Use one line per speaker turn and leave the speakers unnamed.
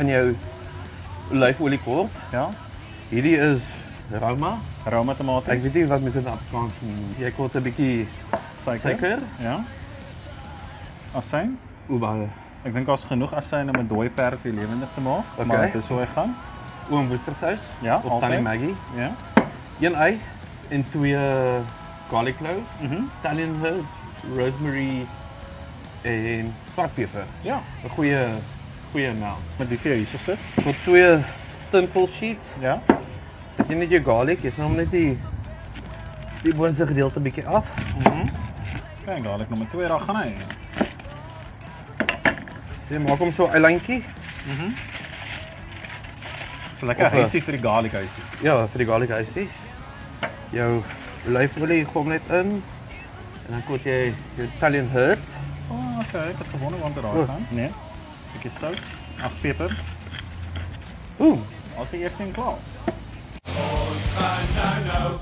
gaan jou olyfolie koop.
Ja.
Hierdie is Roma.
Roma tomaties.
Ek weet nie wat met dit in Afrikaans noem. Jy kort 'n bietjie suiker.
Ja. Asyn.
Hoe baie?
Ek dink daar's genoeg asyn om 'n dooie perd weer lewendig te maak,
Okay.
maar dit is hoe hy gaan.
Oom woestersous.
Ja,
of
altyd.
Tannie Maggie.
Ja.
1 ei en 2 garlic cloves, Italian herbs, rosemary en swartpeper.
Ja.
'n goeie amount.
Met die vir hier sit.
Vir 2 tinfoil sheets.
Ja.
As jy net jou garlic, jy sny net die boonste gedeelte bietjie af.
Kyk, garlic nommer 2 daar gaan hy.
Jy maak hom so 'n eilandjie.
So lekker huisie vir die garlic huisie.
Ja, vir die garlic huisie. Jou olyfolie kom net in. En dan kook jy jou Italian herbs.
Oh, okay, ek het gewonder waar dit raai gaan. Nee. Bietjie sout, peper.
Oeh,
As die eerste een klaar.
Ons gaan nou